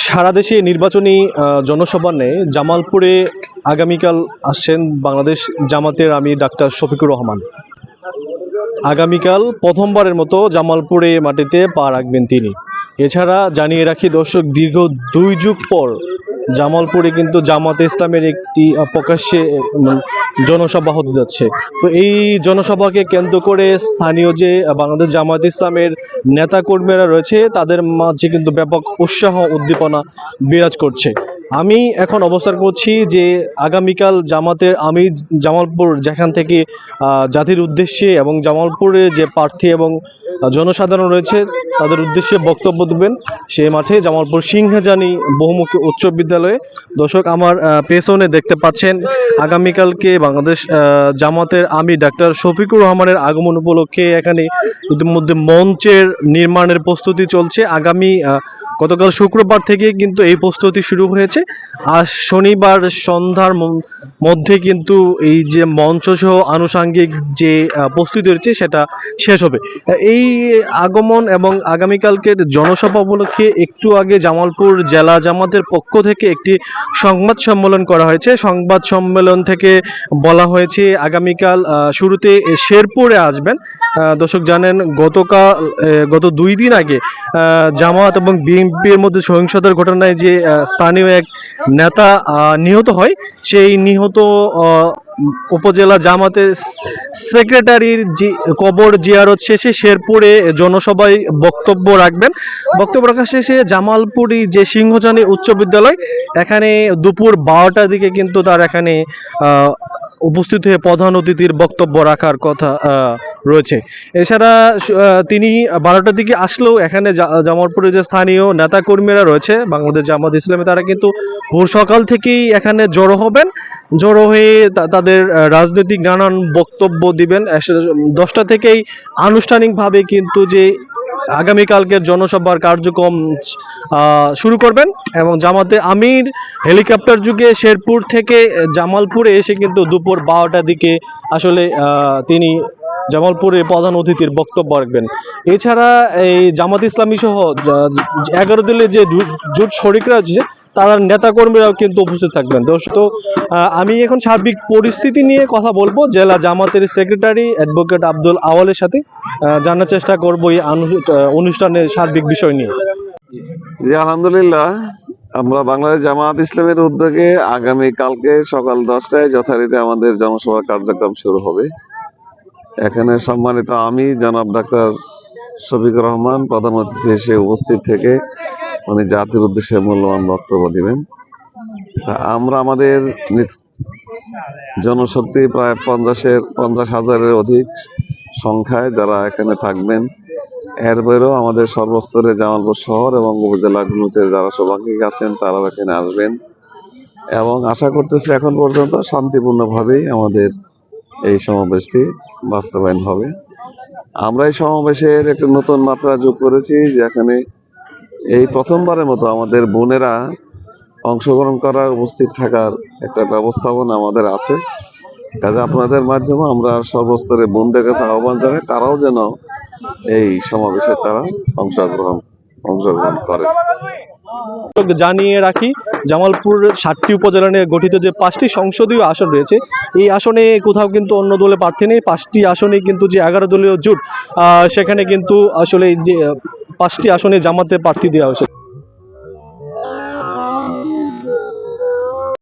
সারা দেশে নির্বাচনী জনসভা নেয় জামালপুরে আগামীকাল আসছেন বাংলাদেশ জামাতের আমির ডাক্তার শফিকুর রহমান। আগামীকাল প্রথমবারের মতো জামালপুরে মাটিতে পা রাখবেন তিনি। এছাড়া জানিয়ে রাখি দর্শক, দীর্ঘ 2 যুগ পর জামালপুরে কিন্তু জামাতে ইসলামের একটি প্রকাশ্যে জনসভা হতে যাচ্ছে। তো এই জনসভাকে কেন্দ্র করে স্থানীয় যে বাংলাদেশ জামাত ইসলামের নেতা কর্মীরা রয়েছে তাদের মাঝে কিন্তু ব্যাপক উৎসাহ উদ্দীপনা বিরাজ করছে। আমি এখন অবস্থান করছি যে আগামীকাল জামাতের আমি জামালপুর, যেখান থেকে জাতির উদ্দেশ্যে এবং জামালপুরে যে প্রার্থী এবং জনসাধারণ রয়েছে তাদের উদ্দেশ্যে বক্তব্য দেবেন সেই মাঠে, জামালপুর সিংহাজানি বহুমুখী উচ্চ বিদ্যালয়ে। দর্শক, আমার পেছনে দেখতে পাচ্ছেন আগামীকালকে বাংলাদেশ জামাতের আমির ডাক্তার শফিকুর রহমানের আগমন উপলক্ষে এখানে ইতিমধ্যে মঞ্চের নির্মাণের প্রস্তুতি চলছে। গতকাল শুক্রবার থেকে কিন্তু এই প্রস্তুতি শুরু হয়েছে। আজ শনিবার সন্ধ্যার মধ্যে কিন্তু এই যে মঞ্চ সহ আনুষাঙ্গিক যে প্রস্তুতি রয়েছে সেটা শেষ হবে। এই আগমন এবং আগামীকালকের জনসভা উপলক্ষে একটু আগে জামালপুর জেলা জামাতের পক্ষ থেকে একটি সংবাদ সম্মেলন করা হয়েছে। সংবাদ সম্মেলন থেকে বলা হয়েছে আগামীকাল শুরুতে শেরপুরে আসবেন। দর্শক জানেন, গত 2 দিন আগে জামাত এবং বিএনপির মধ্যে সহিংসতার ঘটনায় যে স্থানীয় এক নেতা নিহত হয়, সেই নিহত উপজেলা জামাতের সেক্রেটারির কবর জিয়ারত শেষে শেরপুরে জনসভায় বক্তব্য রাখবেন। বক্তব্য রাখা শেষে জামালপুরি যে সিংহজানি উচ্চ বিদ্যালয়, এখানে দুপুর 12টার দিকে কিন্তু তার এখানে উপস্থিত হয়ে প্রধান অতিথির বক্তব্য রাখার কথা রয়েছে। এছাড়া তিনি 12টার দিকে আসলেও এখানে জামালপুরে যে স্থানীয় নেতা কর্মীরা রয়েছে বাংলাদেশ জামাত ইসলামী, তারা কিন্তু ভোর সকাল থেকেই এখানে জড়ো হয়ে তাদের রাজনৈতিক নানান বক্তব্য দিবেন। 10টা থেকেই আনুষ্ঠানিকভাবে কিন্তু যে আগামীকালকের জনসভার কার্যক্রম শুরু করবেন এবং জামাতে আমির হেলিকপ্টার যুগে শেরপুর থেকে জামালপুরে এসে কিন্তু দুপুর 12টার দিকে আসলে তিনি জামালপুরে প্রধান অতিথির বক্তব্য রাখবেন। এছাড়া এই জামাত ইসলামী সহ 11 দলের যে জোট শরিকরা আছে তারা নেতা কর্মীরাও কিন্তু উপস্থিত থাকবেন। দর্শক, আমি এখন সার্বিক পরিস্থিতি নিয়ে কথা বলবো জেলা জামাতের সেক্রেটারি অ্যাডভোকেট আব্দুল আওয়ালের সাথে, জানার চেষ্টা করবো এই অনুষ্ঠানের সার্বিক বিষয় নিয়ে। জি, আলহামদুলিল্লাহ, আমরা বাংলাদেশ জামাত ইসলামের উদ্যোগে আগামী কালকে সকাল 10টায় যথারীতি আমাদের জনসভা কার্যক্রম শুরু হবে। এখানে সম্মানিত আমি জনাব ডাক্তার শফিকুর রহমান প্রধান অতিথি এসে উপস্থিত থেকে উনি জাতির উদ্দেশ্যে মূল্যবান বক্তব্য দিবেন। আমরা আমাদের জনশক্তি প্রায় 50,000-এর অধিক সংখ্যায় যারা এখানে থাকবেন। এর বাইরেও আমাদের সর্বস্তরে জামালপুর শহর এবং উপজেলাগুলোতে যারা সৌভাগ্যিক আছেন তারাও এখানে আসবেন এবং আশা করতেছি এখন পর্যন্ত শান্তিপূর্ণভাবেই আমাদের এই সমাবেশটি বাস্তবায়ন হবে। আমরা এই সমাবেশের একটি নতুন মাত্রা যোগ করেছি, যেখানে এই প্রথমবারের মতো আমাদের বোনেরা অংশগ্রহণ করার, উপস্থিত থাকার একটা ব্যবস্থাপনা আমাদের আছে। কাজে আপনাদের মাধ্যমে আমরা সর্বস্তরে বোনদের কাছে আহ্বান জানাই তারাও যেন এই সমাবেশে তারা অংশগ্রহণ করে। জানিয়ে রাখি, জামালপুর 7টি উপজেলা নিয়ে গঠিত যে 5টি সংসদীয় আসন রয়েছে, এই আসনে কোথাও কিন্তু অন্য দলে প্রার্থী নেই। 5টি আসনে কিন্তু যে 11 দলীয় জোট, সেখানে কিন্তু আসলে যে 5টি আসনে জামাতে প্রার্থী দেওয়া হয়েছে।